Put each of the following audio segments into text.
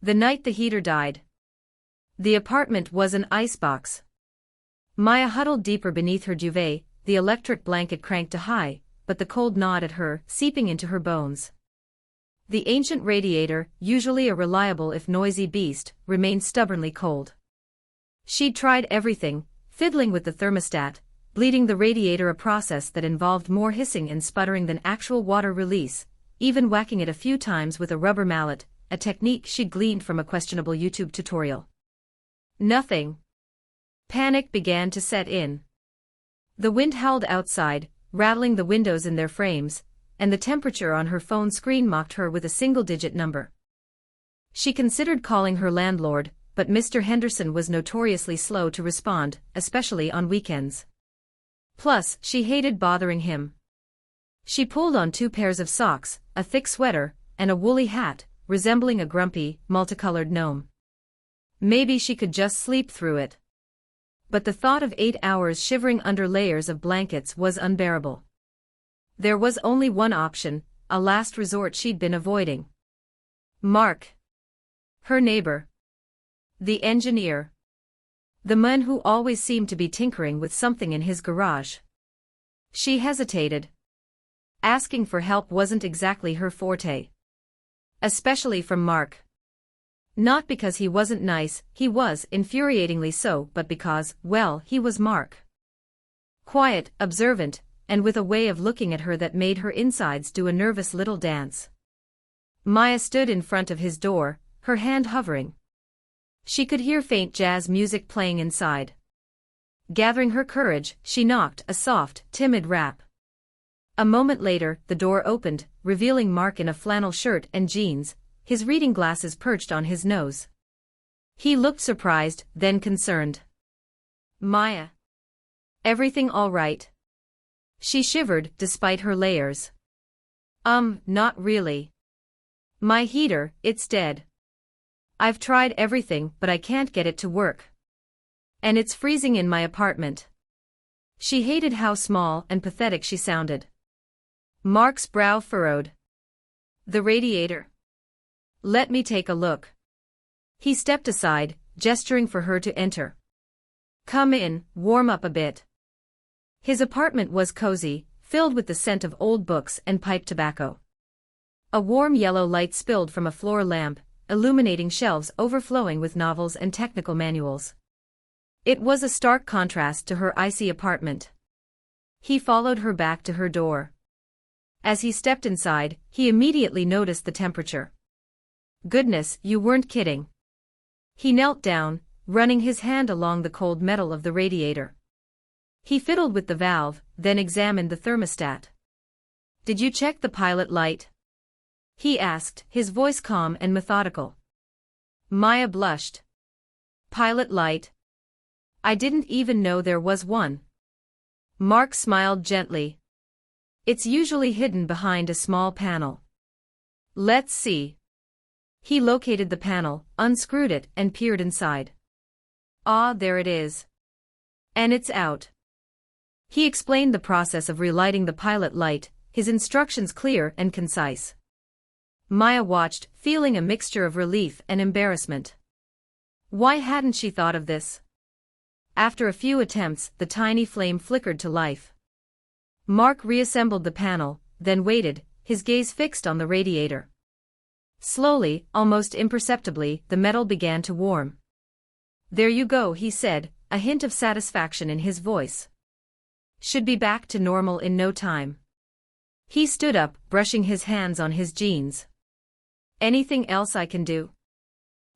The night the heater died. The apartment was an icebox. Maya huddled deeper beneath her duvet, the electric blanket cranked to high, but the cold gnawed at her, seeping into her bones. The ancient radiator, usually a reliable if noisy beast, remained stubbornly cold. She'd tried everything, fiddling with the thermostat, bleeding the radiator, a process that involved more hissing and sputtering than actual water release, even whacking it a few times with a rubber mallet, a technique she'd gleaned from a questionable YouTube tutorial. Nothing. Panic began to set in. The wind howled outside, rattling the windows in their frames, and the temperature on her phone screen mocked her with a single-digit number. She considered calling her landlord, but Mr. Henderson was notoriously slow to respond, especially on weekends. Plus, she hated bothering him. She pulled on 2 pairs of socks, a thick sweater, and a woolly hat, resembling a grumpy, multicolored gnome. Maybe she could just sleep through it. But the thought of 8 hours shivering under layers of blankets was unbearable. There was only one option, a last resort she'd been avoiding. Mark. Her neighbor. The engineer. The man who always seemed to be tinkering with something in his garage. She hesitated. Asking for help wasn't exactly her forte. Especially from Mark. Not because he wasn't nice, he was infuriatingly so, but because, well, he was Mark. Quiet, observant, and with a way of looking at her that made her insides do a nervous little dance. Maya stood in front of his door, her hand hovering. She could hear faint jazz music playing inside. Gathering her courage, she knocked, a soft, timid rap. A moment later, the door opened, revealing Mark in a flannel shirt and jeans, his reading glasses perched on his nose. He looked surprised, then concerned. Maya. Everything all right? She shivered, despite her layers. Not really. My heater, it's dead. I've tried everything, but I can't get it to work. And it's freezing in my apartment. She hated how small and pathetic she sounded. Mark's brow furrowed. The radiator. Let me take a look. He stepped aside, gesturing for her to enter. Come in, warm up a bit. His apartment was cozy, filled with the scent of old books and pipe tobacco. A warm yellow light spilled from a floor lamp, illuminating shelves overflowing with novels and technical manuals. It was a stark contrast to her icy apartment. He followed her back to her door. As he stepped inside, he immediately noticed the temperature. Goodness, you weren't kidding. He knelt down, running his hand along the cold metal of the radiator. He fiddled with the valve, then examined the thermostat. Did you check the pilot light? He asked, his voice calm and methodical. Maya blushed. Pilot light? I didn't even know there was one. Mark smiled gently. It's usually hidden behind a small panel. Let's see. He located the panel, unscrewed it, and peered inside. Ah, there it is. And it's out. He explained the process of relighting the pilot light, his instructions clear and concise. Maya watched, feeling a mixture of relief and embarrassment. Why hadn't she thought of this? After a few attempts, the tiny flame flickered to life. Mark reassembled the panel, then waited, his gaze fixed on the radiator. Slowly, almost imperceptibly, the metal began to warm. There you go, he said, a hint of satisfaction in his voice. Should be back to normal in no time. He stood up, brushing his hands on his jeans. Anything else I can do?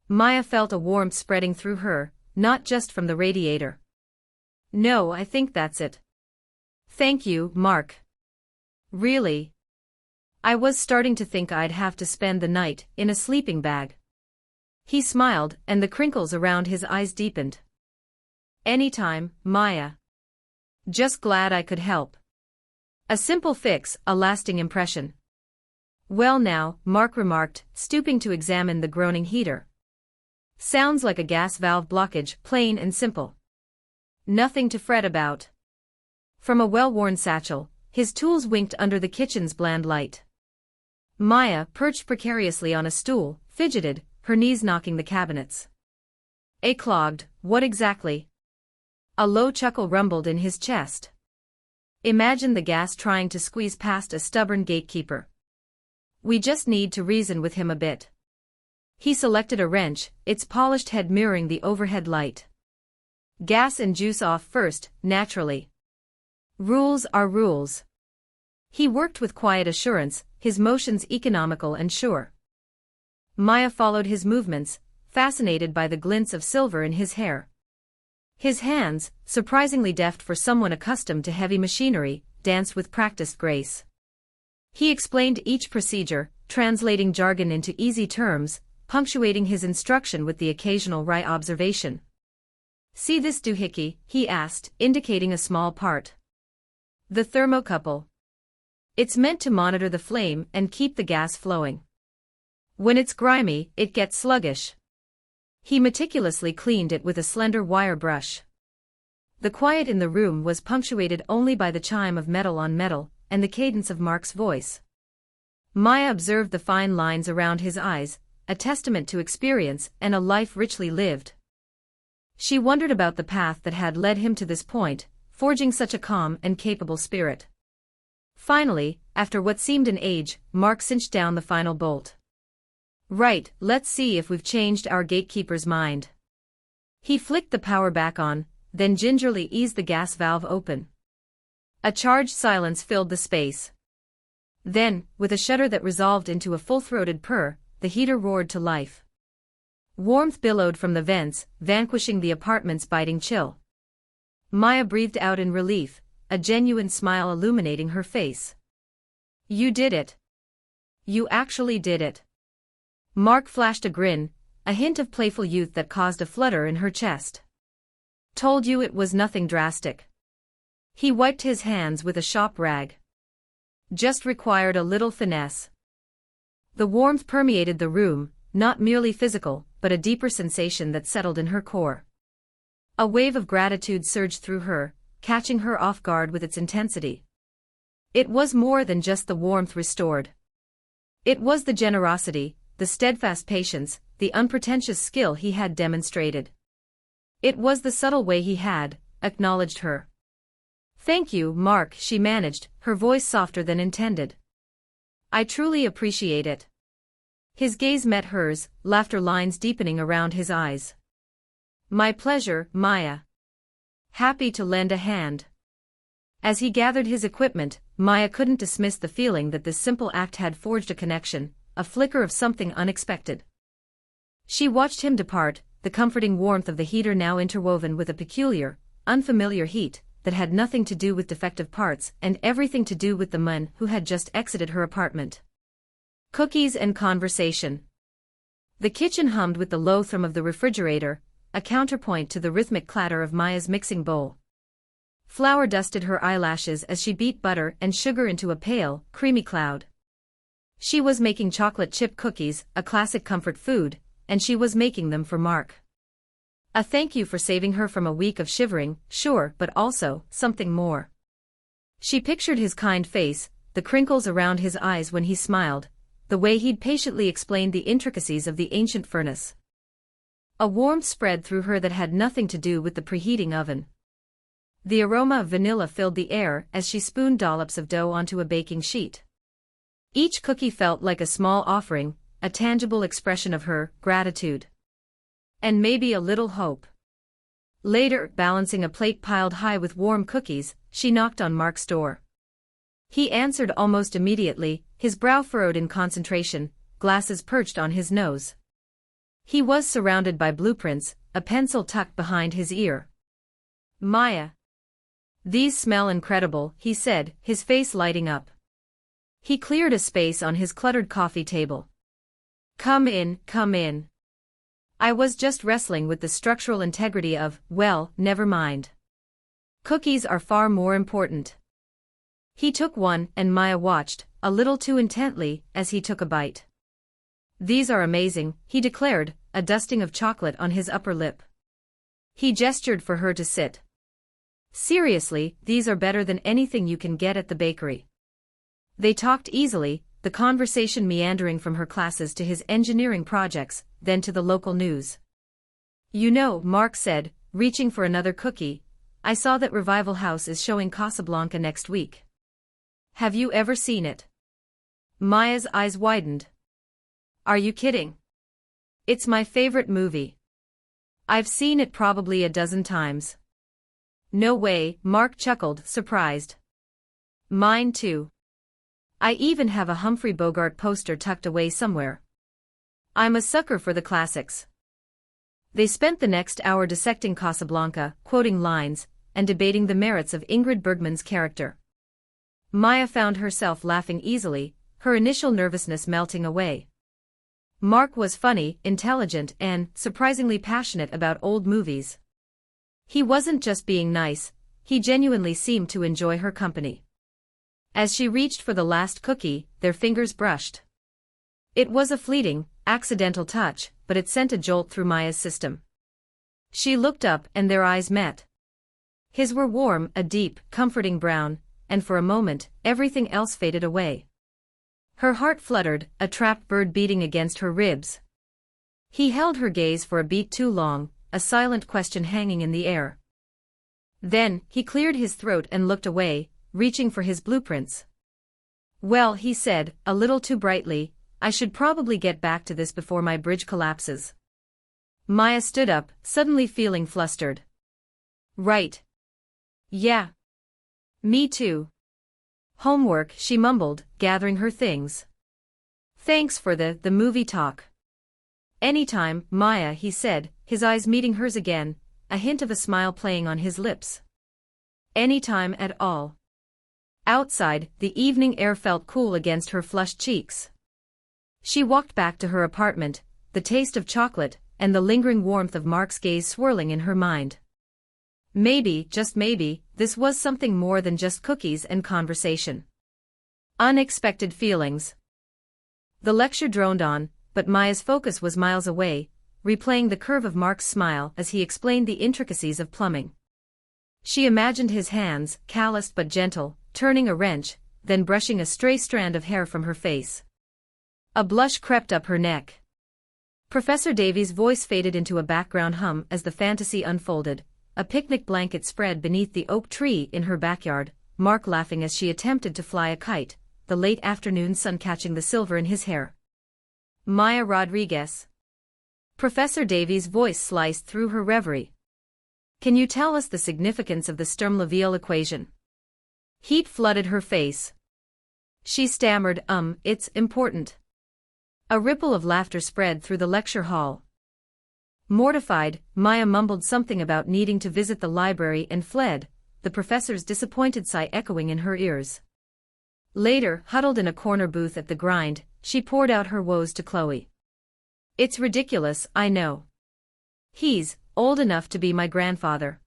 Maya felt a warmth spreading through her, not just from the radiator. No, I think that's it. Thank you, Mark. Really? I was starting to think I'd have to spend the night in a sleeping bag. He smiled, and the crinkles around his eyes deepened. Anytime, Maya. Just glad I could help. A simple fix, a lasting impression. Well now, Mark remarked, stooping to examine the groaning heater. Sounds like a gas valve blockage, plain and simple. Nothing to fret about. From a well-worn satchel, his tools winked under the kitchen's bland light. Maya, perched precariously on a stool, fidgeted, her knees knocking the cabinets. Clogged, what exactly? A low chuckle rumbled in his chest. Imagine the gas trying to squeeze past a stubborn gatekeeper. We just need to reason with him a bit. He selected a wrench, its polished head mirroring the overhead light. Gas and juice off first, naturally. Rules are rules. He worked with quiet assurance, his motions economical and sure. Maya followed his movements, fascinated by the glints of silver in his hair. His hands, surprisingly deft for someone accustomed to heavy machinery, danced with practiced grace. He explained each procedure, translating jargon into easy terms, punctuating his instruction with the occasional wry observation. See this doohickey, he asked, indicating a small part. The thermocouple. It's meant to monitor the flame and keep the gas flowing. When it's grimy, it gets sluggish. He meticulously cleaned it with a slender wire brush. The quiet in the room was punctuated only by the chime of metal on metal, and the cadence of Mark's voice. Maya observed the fine lines around his eyes, a testament to experience and a life richly lived. She wondered about the path that had led him to this point, forging such a calm and capable spirit. Finally, after what seemed an age, Mark cinched down the final bolt. Right, let's see if we've changed our gatekeeper's mind. He flicked the power back on, then gingerly eased the gas valve open. A charged silence filled the space. Then, with a shudder that resolved into a full-throated purr, the heater roared to life. Warmth billowed from the vents, vanquishing the apartment's biting chill. Maya breathed out in relief, a genuine smile illuminating her face. You did it. You actually did it. Mark flashed a grin, a hint of playful youth that caused a flutter in her chest. Told you it was nothing drastic. He wiped his hands with a shop rag. Just required a little finesse. The warmth permeated the room, not merely physical, but a deeper sensation that settled in her core. A wave of gratitude surged through her, catching her off guard with its intensity. It was more than just the warmth restored. It was the generosity, the steadfast patience, the unpretentious skill he had demonstrated. It was the subtle way he had acknowledged her. Thank you, Mark, she managed, her voice softer than intended. I truly appreciate it. His gaze met hers, laughter lines deepening around his eyes. My pleasure, Maya. Happy to lend a hand. As he gathered his equipment, Maya couldn't dismiss the feeling that this simple act had forged a connection, a flicker of something unexpected. She watched him depart, the comforting warmth of the heater now interwoven with a peculiar, unfamiliar heat that had nothing to do with defective parts and everything to do with the man who had just exited her apartment. Cookies and conversation. The kitchen hummed with the low thrum of the refrigerator, a counterpoint to the rhythmic clatter of Maya's mixing bowl. Flour dusted her eyelashes as she beat butter and sugar into a pale, creamy cloud. She was making chocolate chip cookies, a classic comfort food, and she was making them for Mark. A thank you for saving her from a week of shivering, sure, but also something more. She pictured his kind face, the crinkles around his eyes when he smiled, the way he'd patiently explained the intricacies of the ancient furnace. A warmth spread through her that had nothing to do with the preheating oven. The aroma of vanilla filled the air as she spooned dollops of dough onto a baking sheet. Each cookie felt like a small offering, a tangible expression of her gratitude. And maybe a little hope. Later, balancing a plate piled high with warm cookies, she knocked on Mark's door. He answered almost immediately, his brow furrowed in concentration, glasses perched on his nose. He was surrounded by blueprints, a pencil tucked behind his ear. Maya. These smell incredible, he said, his face lighting up. He cleared a space on his cluttered coffee table. Come in, come in. I was just wrestling with the structural integrity of, well, never mind. Cookies are far more important. He took one and Maya watched, a little too intently, as he took a bite. These are amazing, he declared, a dusting of chocolate on his upper lip. He gestured for her to sit. Seriously, these are better than anything you can get at the bakery. They talked easily, the conversation meandering from her classes to his engineering projects, then to the local news. You know, Mark said, reaching for another cookie, I saw that Revival House is showing Casablanca next week. Have you ever seen it? Maya's eyes widened. Are you kidding? It's my favorite movie. I've seen it probably a dozen times. No way, Mark chuckled, surprised. Mine too. I even have a Humphrey Bogart poster tucked away somewhere. I'm a sucker for the classics. They spent the next hour dissecting Casablanca, quoting lines, and debating the merits of Ingrid Bergman's character. Maya found herself laughing easily, her initial nervousness melting away. Mark was funny, intelligent, and surprisingly passionate about old movies. He wasn't just being nice, he genuinely seemed to enjoy her company. As she reached for the last cookie, their fingers brushed. It was a fleeting, accidental touch, but it sent a jolt through Maya's system. She looked up and their eyes met. His were warm, a deep, comforting brown, and for a moment, everything else faded away. Her heart fluttered, a trapped bird beating against her ribs. He held her gaze for a beat too long, a silent question hanging in the air. Then, he cleared his throat and looked away, reaching for his blueprints. Well, he said, a little too brightly, I should probably get back to this before my bridge collapses. Maya stood up, suddenly feeling flustered. Right. Yeah. Me too. Homework, she mumbled, gathering her things. Thanks for the movie talk. Anytime, Maya, he said, his eyes meeting hers again, a hint of a smile playing on his lips. Anytime at all. Outside, the evening air felt cool against her flushed cheeks. She walked back to her apartment, the taste of chocolate, and the lingering warmth of Mark's gaze swirling in her mind. Maybe, just maybe, this was something more than just cookies and conversation. Unexpected feelings. The lecture droned on, but Maya's focus was miles away, replaying the curve of Mark's smile as he explained the intricacies of plumbing. She imagined his hands, calloused but gentle, turning a wrench, then brushing a stray strand of hair from her face. A blush crept up her neck. Professor Davies' voice faded into a background hum as the fantasy unfolded, a picnic blanket spread beneath the oak tree in her backyard, Mark laughing as she attempted to fly a kite, the late afternoon sun catching the silver in his hair. Maya Rodriguez. Professor Davies' voice sliced through her reverie. Can you tell us the significance of the Sturm-Liouville equation? Heat flooded her face. She stammered, it's important. A ripple of laughter spread through the lecture hall. Mortified, Maya mumbled something about needing to visit the library and fled, the professor's disappointed sigh echoing in her ears. Later, huddled in a corner booth at the grind, she poured out her woes to Chloe. It's ridiculous, I know. He's old enough to be my grandfather.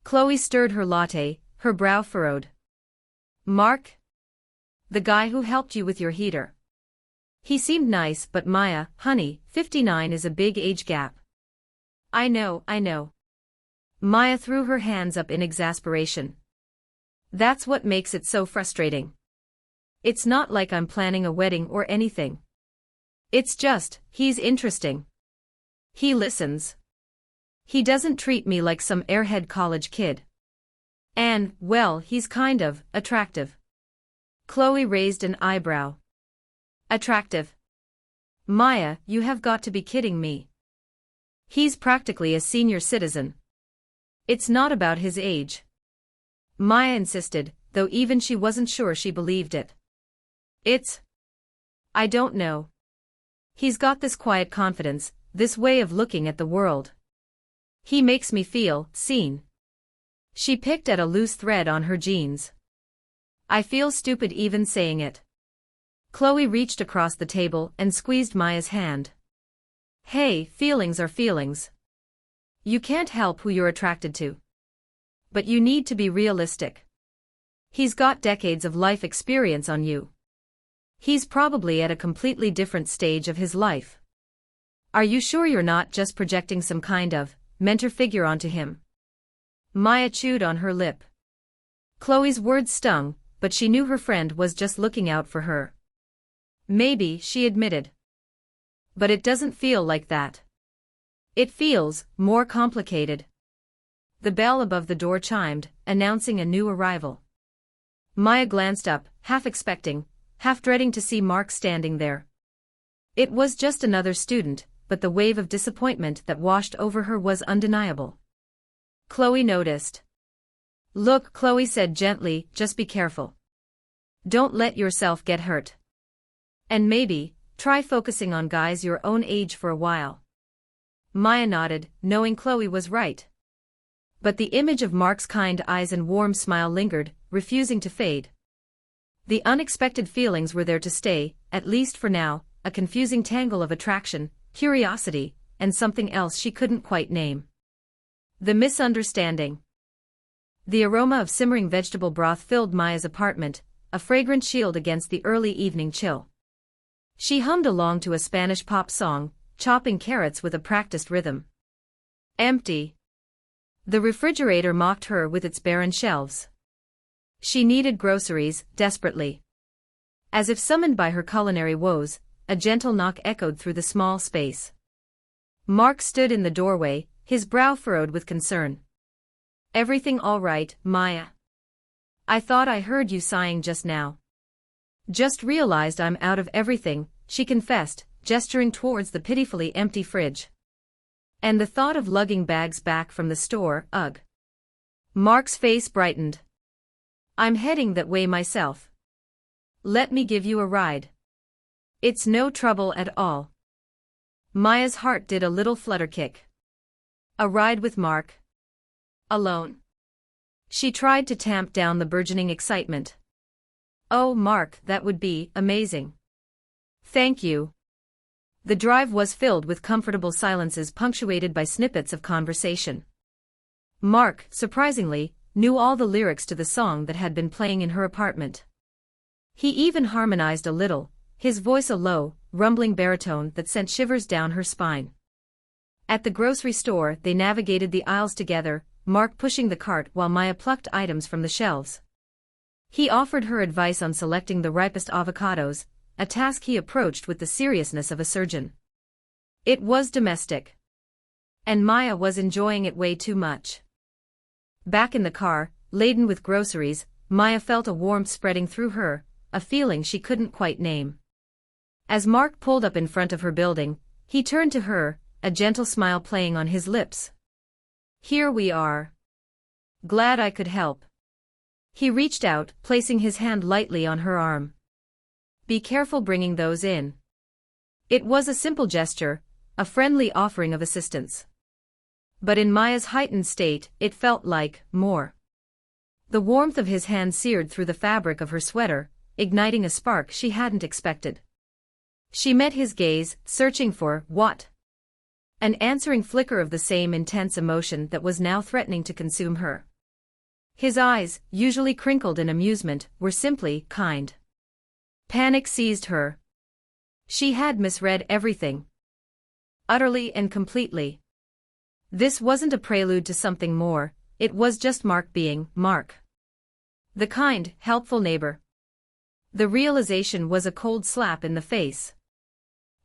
Chloe stirred her latte, her brow furrowed. Mark? The guy who helped you with your heater. He seemed nice, but Maya, honey, 59 is a big age gap. I know. Maya threw her hands up in exasperation. That's what makes it so frustrating. It's not like I'm planning a wedding or anything. It's just, he's interesting. He listens. He doesn't treat me like some airhead college kid. And, well, he's kind of attractive. Chloe raised an eyebrow. Attractive? Maya, you have got to be kidding me. He's practically a senior citizen. It's not about his age. Maya insisted, though even she wasn't sure she believed it. I don't know. He's got this quiet confidence, this way of looking at the world. He makes me feel seen. She picked at a loose thread on her jeans. I feel stupid even saying it. Chloe reached across the table and squeezed Maya's hand. Hey, feelings are feelings. You can't help who you're attracted to. But you need to be realistic. He's got decades of life experience on you. He's probably at a completely different stage of his life. Are you sure you're not just projecting some kind of mentor figure onto him? Maya chewed on her lip. Chloe's words stung, but she knew her friend was just looking out for her. Maybe, she admitted. But it doesn't feel like that. It feels more complicated. The bell above the door chimed, announcing a new arrival. Maya glanced up, half expecting, half dreading to see Mark standing there. It was just another student, but the wave of disappointment that washed over her was undeniable. Chloe noticed. "Look," Chloe said gently, "just be careful. Don't let yourself get hurt. And maybe, try focusing on guys your own age for a while." Maya nodded, knowing Chloe was right. But the image of Mark's kind eyes and warm smile lingered, refusing to fade. The unexpected feelings were there to stay, at least for now, a confusing tangle of attraction, curiosity, and something else she couldn't quite name. The misunderstanding. The aroma of simmering vegetable broth filled Maya's apartment, a fragrant shield against the early evening chill. She hummed along to a Spanish pop song, chopping carrots with a practiced rhythm. Empty. The refrigerator mocked her with its barren shelves. She needed groceries, desperately. As if summoned by her culinary woes, a gentle knock echoed through the small space. Mark stood in the doorway, his brow furrowed with concern. "Everything all right, Maya? I thought I heard you sighing just now." "Just realized I'm out of everything," she confessed, gesturing towards the pitifully empty fridge. "And the thought of lugging bags back from the store, ugh." Mark's face brightened. "I'm heading that way myself. Let me give you a ride." "It's no trouble at all." Maya's heart did a little flutter kick. A ride with Mark? Alone? She tried to tamp down the burgeoning excitement. "Oh, Mark, that would be amazing." "Thank you." The drive was filled with comfortable silences punctuated by snippets of conversation. Mark, surprisingly, knew all the lyrics to the song that had been playing in her apartment. He even harmonized a little, his voice a low, rumbling baritone that sent shivers down her spine. At the grocery store they navigated the aisles together, Mark pushing the cart while Maya plucked items from the shelves. He offered her advice on selecting the ripest avocados, a task he approached with the seriousness of a surgeon. It was domestic. And Maya was enjoying it way too much. Back in the car, laden with groceries, Maya felt a warmth spreading through her, a feeling she couldn't quite name. As Mark pulled up in front of her building, he turned to her, a gentle smile playing on his lips. "Here we are. Glad I could help." He reached out, placing his hand lightly on her arm. "Be careful bringing those in." It was a simple gesture, a friendly offering of assistance. But in Maya's heightened state, it felt like more. The warmth of his hand seared through the fabric of her sweater, igniting a spark she hadn't expected. She met his gaze, searching for what? An answering flicker of the same intense emotion that was now threatening to consume her. His eyes, usually crinkled in amusement, were simply kind. Panic seized her. She had misread everything. Utterly and completely. This wasn't a prelude to something more, it was just Mark being Mark. The kind, helpful neighbor. The realization was a cold slap in the face.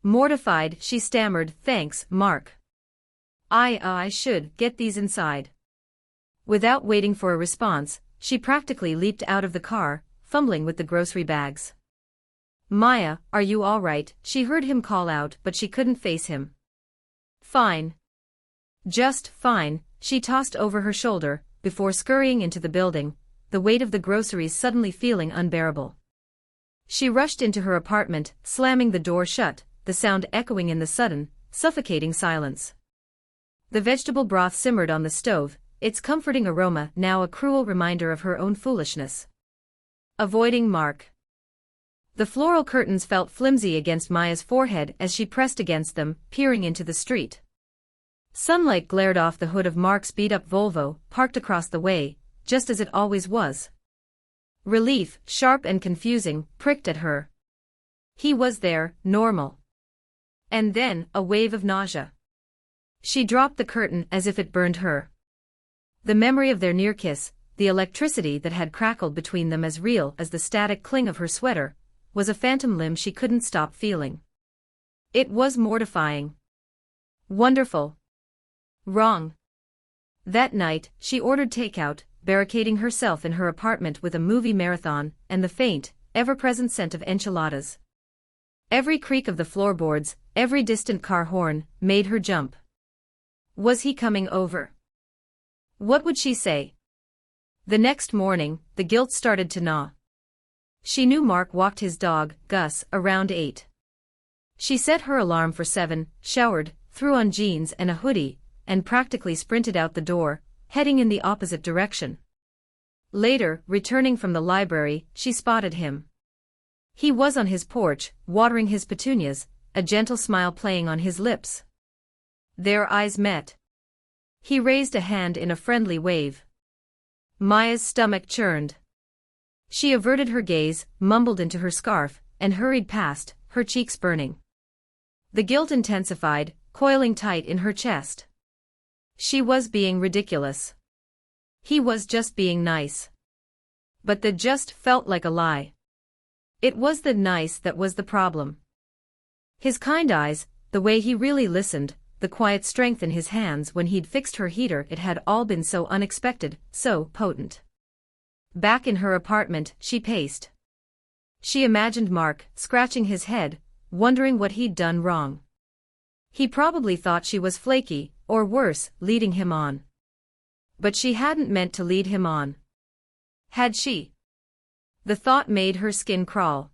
Mortified, she stammered, "Thanks, Mark. I should get these inside." Without waiting for a response, she practically leaped out of the car, fumbling with the grocery bags. "Maya, are you all right?" she heard him call out, but she couldn't face him. "Fine. Just fine," she tossed over her shoulder, before scurrying into the building, the weight of the groceries suddenly feeling unbearable. She rushed into her apartment, slamming the door shut, the sound echoing in the sudden, suffocating silence. The vegetable broth simmered on the stove, its comforting aroma now a cruel reminder of her own foolishness. Avoiding Mark. The floral curtains felt flimsy against Maya's forehead as she pressed against them, peering into the street. Sunlight glared off the hood of Mark's beat-up Volvo, parked across the way, just as it always was. Relief, sharp and confusing, pricked at her. He was there, normal. And then, a wave of nausea. She dropped the curtain as if it burned her. The memory of their near kiss, the electricity that had crackled between them as real as the static cling of her sweater, was a phantom limb she couldn't stop feeling. It was mortifying. Wonderful. Wrong. That night, she ordered takeout, barricading herself in her apartment with a movie marathon and the faint, ever-present scent of enchiladas. Every creak of the floorboards, every distant car horn, made her jump. Was he coming over? What would she say? The next morning, the guilt started to gnaw. She knew Mark walked his dog, Gus, around 8. She set her alarm for 7, showered, threw on jeans and a hoodie, and practically sprinted out the door, heading in the opposite direction. Later, returning from the library, she spotted him. He was on his porch, watering his petunias, a gentle smile playing on his lips. Their eyes met. He raised a hand in a friendly wave. Maya's stomach churned. She averted her gaze, mumbled into her scarf, and hurried past, her cheeks burning. The guilt intensified, coiling tight in her chest. She was being ridiculous. He was just being nice. But the just felt like a lie. It was the nice that was the problem. His kind eyes, the way he really listened, the quiet strength in his hands when he'd fixed her heater, it had all been so unexpected, so potent. Back in her apartment, she paced. She imagined Mark, scratching his head, wondering what he'd done wrong. He probably thought she was flaky, or worse, leading him on. But she hadn't meant to lead him on. Had she? The thought made her skin crawl.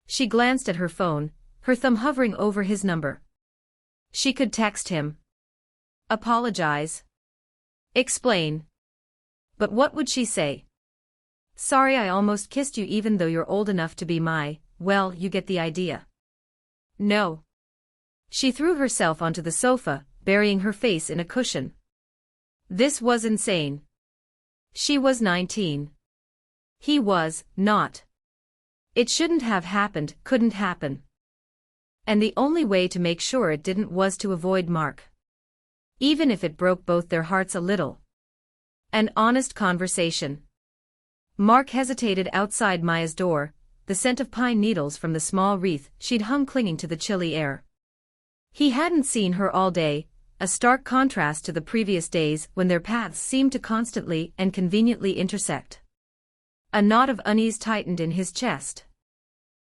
She glanced at her phone, her thumb hovering over his number. She could text him. Apologize. Explain. But what would she say? Sorry I almost kissed you even though you're old enough to be my, well, you get the idea. No. She threw herself onto the sofa, burying her face in a cushion. This was insane. She was 19. He was not. It shouldn't have happened, couldn't happen. And the only way to make sure it didn't was to avoid Mark. Even if it broke both their hearts a little. An honest conversation. Mark hesitated outside Maya's door, the scent of pine needles from the small wreath she'd hung clinging to the chilly air. He hadn't seen her all day, a stark contrast to the previous days when their paths seemed to constantly and conveniently intersect. A knot of unease tightened in his chest.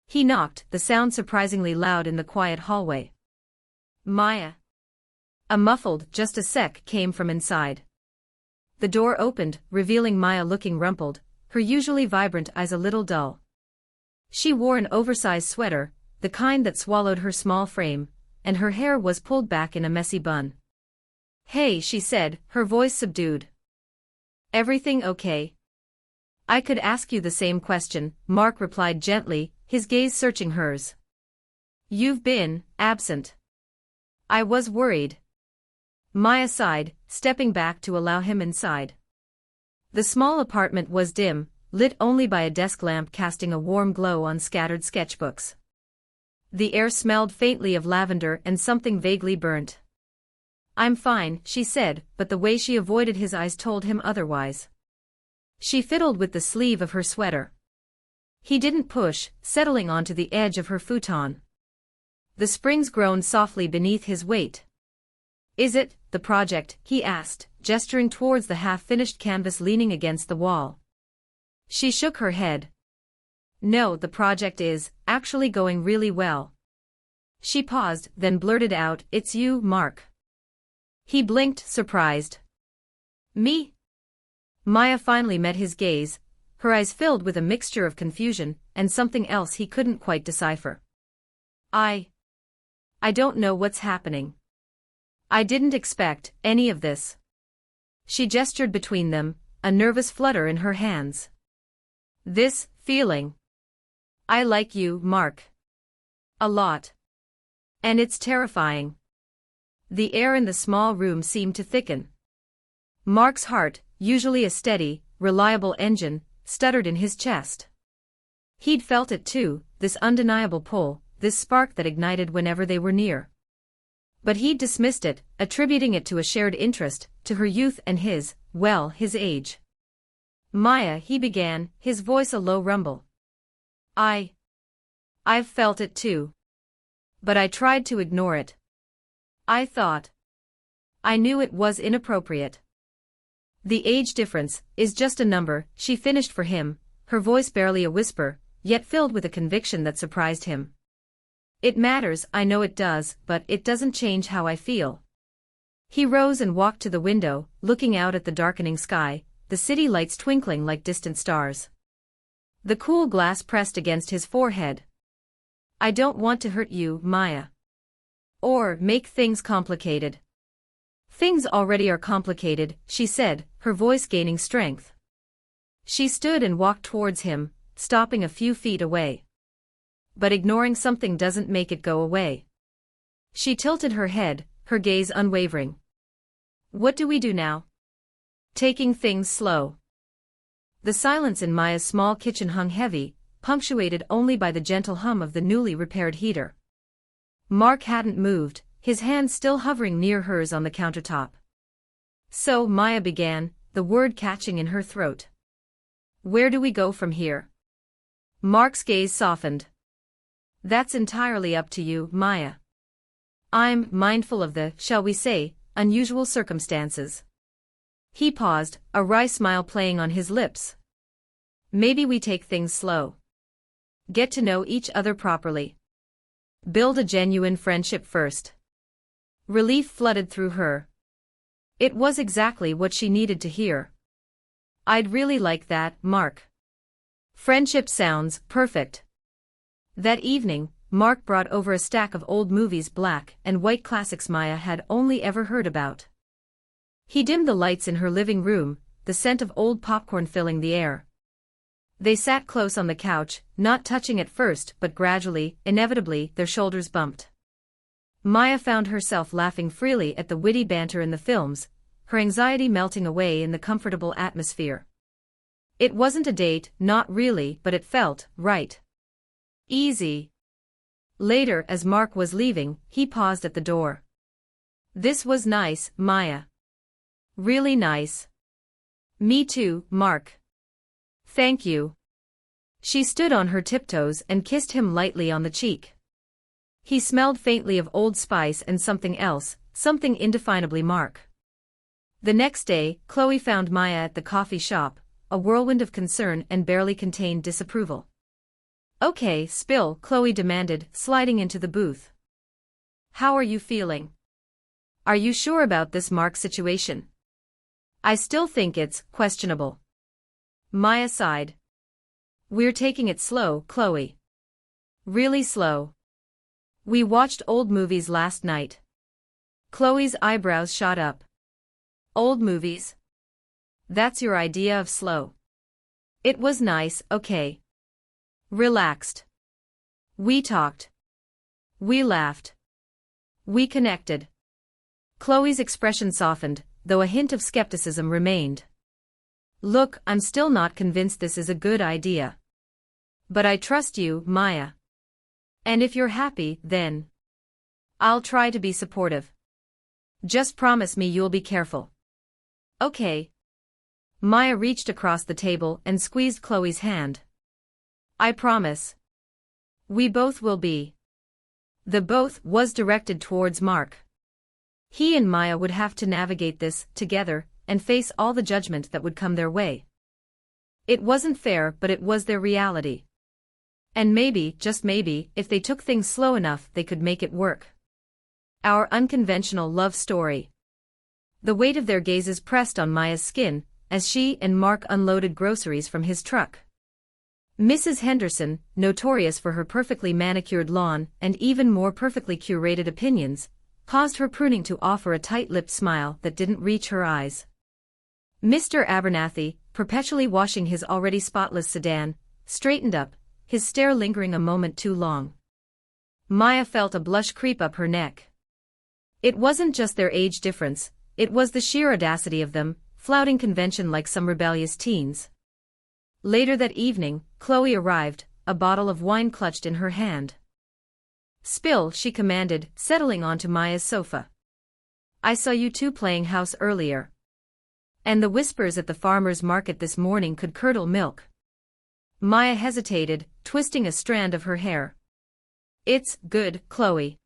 He knocked, the sound surprisingly loud in the quiet hallway. Maya. A muffled, just a sec, came from inside. The door opened, revealing Maya looking rumpled, her usually vibrant eyes a little dull. She wore an oversized sweater, the kind that swallowed her small frame, and her hair was pulled back in a messy bun. Hey, she said, her voice subdued. Everything okay? I could ask you the same question, Mark replied gently, his gaze searching hers. You've been absent. I was worried. Maya sighed, stepping back to allow him inside. The small apartment was dim, lit only by a desk lamp casting a warm glow on scattered sketchbooks. The air smelled faintly of lavender and something vaguely burnt. I'm fine, she said, but the way she avoided his eyes told him otherwise. She fiddled with the sleeve of her sweater. He didn't push, settling onto the edge of her futon. The springs groaned softly beneath his weight. Is it, the project, he asked, gesturing towards the half-finished canvas leaning against the wall. She shook her head. No, the project is, actually going really well. She paused, then blurted out, It's you, Mark. He blinked, surprised. Me? Maya finally met his gaze, her eyes filled with a mixture of confusion and something else he couldn't quite decipher. I don't know what's happening. I didn't expect any of this. She gestured between them, a nervous flutter in her hands. This feeling. I like you, Mark. A lot. And it's terrifying. The air in the small room seemed to thicken. Mark's heart, usually a steady, reliable engine, stuttered in his chest. He'd felt it too, this undeniable pull, this spark that ignited whenever they were near. But he'd dismissed it, attributing it to a shared interest, to her youth and his, well, his age. Maya, he began, his voice a low rumble. I've felt it too. But I tried to ignore it. I knew it was inappropriate. The age difference is just a number, she finished for him, her voice barely a whisper, yet filled with a conviction that surprised him. It matters, I know it does, but it doesn't change how I feel. He rose and walked to the window, looking out at the darkening sky, the city lights twinkling like distant stars. The cool glass pressed against his forehead. I don't want to hurt you, Maya. Or make things complicated. Things already are complicated, she said, her voice gaining strength. She stood and walked towards him, stopping a few feet away. But ignoring something doesn't make it go away. She tilted her head, her gaze unwavering. What do we do now? Taking things slow. The silence in Maya's small kitchen hung heavy, punctuated only by the gentle hum of the newly repaired heater. Mark hadn't moved, his hand still hovering near hers on the countertop. So Maya began, the word catching in her throat. Where do we go from here? Mark's gaze softened. That's entirely up to you, Maya. I'm mindful of the, shall we say, unusual circumstances. He paused, a wry smile playing on his lips. Maybe we take things slow. Get to know each other properly. Build a genuine friendship first. Relief flooded through her. It was exactly what she needed to hear. I'd really like that, Mark. Friendship sounds perfect. That evening, Mark brought over a stack of old movies, black and white classics Maya had only ever heard about. He dimmed the lights in her living room, the scent of old popcorn filling the air. They sat close on the couch, not touching at first but gradually, inevitably, their shoulders bumped. Maya found herself laughing freely at the witty banter in the films, her anxiety melting away in the comfortable atmosphere. It wasn't a date, not really, but it felt right. Easy. Later, as Mark was leaving, he paused at the door. This was nice, Maya. Really nice. Me too, Mark. Thank you. She stood on her tiptoes and kissed him lightly on the cheek. He smelled faintly of Old Spice and something else, something indefinably Mark. The next day, Chloe found Maya at the coffee shop, a whirlwind of concern and barely contained disapproval. Okay, spill, Chloe demanded, sliding into the booth. How are you feeling? Are you sure about this Mark situation? I still think it's questionable. Maya sighed. We're taking it slow, Chloe. Really slow. We watched old movies last night. Chloe's eyebrows shot up. Old movies? That's your idea of slow. It was nice, okay. Relaxed. We talked. We laughed. We connected. Chloe's expression softened, though a hint of skepticism remained. Look, I'm still not convinced this is a good idea. But I trust you, Maya. And if you're happy, then I'll try to be supportive. Just promise me you'll be careful. Okay. Maya reached across the table and squeezed Chloe's hand. I promise. We both will be. The both was directed towards Mark. He and Maya would have to navigate this together and face all the judgment that would come their way. It wasn't fair, but it was their reality. And maybe, just maybe, if they took things slow enough, they could make it work. Our unconventional love story. The weight of their gazes pressed on Maya's skin, as she and Mark unloaded groceries from his truck. Mrs. Henderson, notorious for her perfectly manicured lawn and even more perfectly curated opinions, caused her pruning to offer a tight-lipped smile that didn't reach her eyes. Mr. Abernathy, perpetually washing his already spotless sedan, straightened up, his stare lingering a moment too long. Maya felt a blush creep up her neck. It wasn't just their age difference, it was the sheer audacity of them, flouting convention like some rebellious teens. Later that evening, Chloe arrived, a bottle of wine clutched in her hand. Spill, she commanded, settling onto Maya's sofa. I saw you two playing house earlier. And the whispers at the farmer's market this morning could curdle milk. Maya hesitated, twisting a strand of her hair. It's good, Chloe.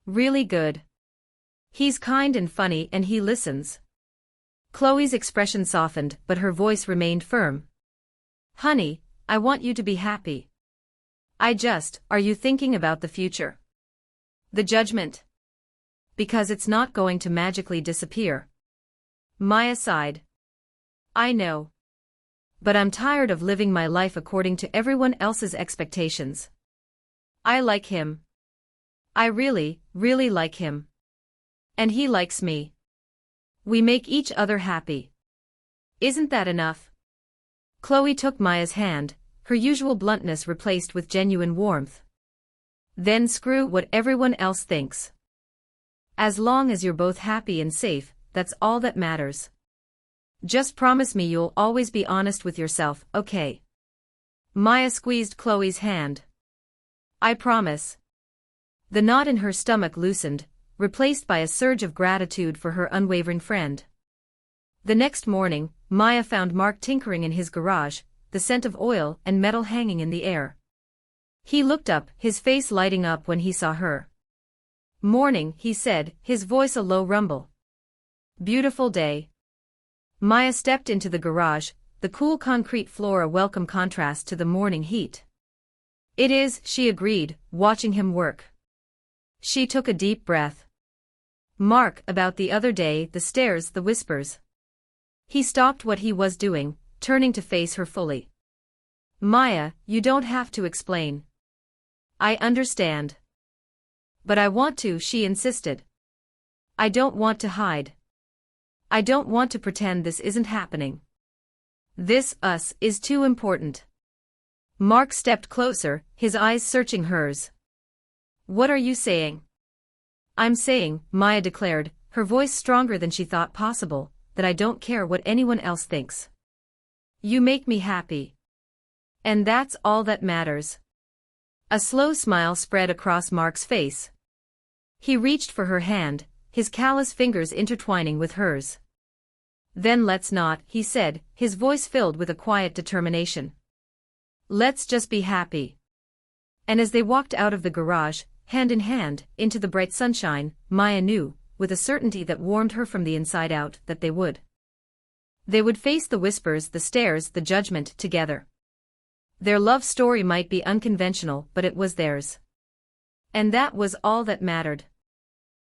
Really good. He's kind and funny and he listens. Chloe's expression softened, but her voice remained firm. Honey, I want you to be happy. Are you thinking about the future? The judgment? Because it's not going to magically disappear. Maya sighed. I know. But I'm tired of living my life according to everyone else's expectations. I like him. I really, really like him. And he likes me. We make each other happy. Isn't that enough? Chloe took Maya's hand, her usual bluntness replaced with genuine warmth. Then screw what everyone else thinks. As long as you're both happy and safe, that's all that matters. Just promise me you'll always be honest with yourself, okay? Maya squeezed Chloe's hand. I promise. The knot in her stomach loosened, replaced by a surge of gratitude for her unwavering friend. The next morning, Maya found Mark tinkering in his garage, the scent of oil and metal hanging in the air. He looked up, his face lighting up when he saw her. Morning, he said, his voice a low rumble. Beautiful day. Maya stepped into the garage, the cool concrete floor a welcome contrast to the morning heat. It is, she agreed, watching him work. She took a deep breath. Mark, about the other day, the stares, the whispers. He stopped what he was doing, turning to face her fully. Maya, you don't have to explain. I understand. But I want to, she insisted. I don't want to hide. I don't want to pretend this isn't happening. This, us, is too important. Mark stepped closer, his eyes searching hers. What are you saying? I'm saying, Maya declared, her voice stronger than she thought possible, that I don't care what anyone else thinks. You make me happy. And that's all that matters. A slow smile spread across Mark's face. He reached for her hand, his callous fingers intertwining with hers. Then let's not, he said, his voice filled with a quiet determination. Let's just be happy. And as they walked out of the garage, hand in hand, into the bright sunshine, Maya knew, with a certainty that warmed her from the inside out, that they would. They would face the whispers, the stares, the judgment, together. Their love story might be unconventional, but it was theirs. And that was all that mattered.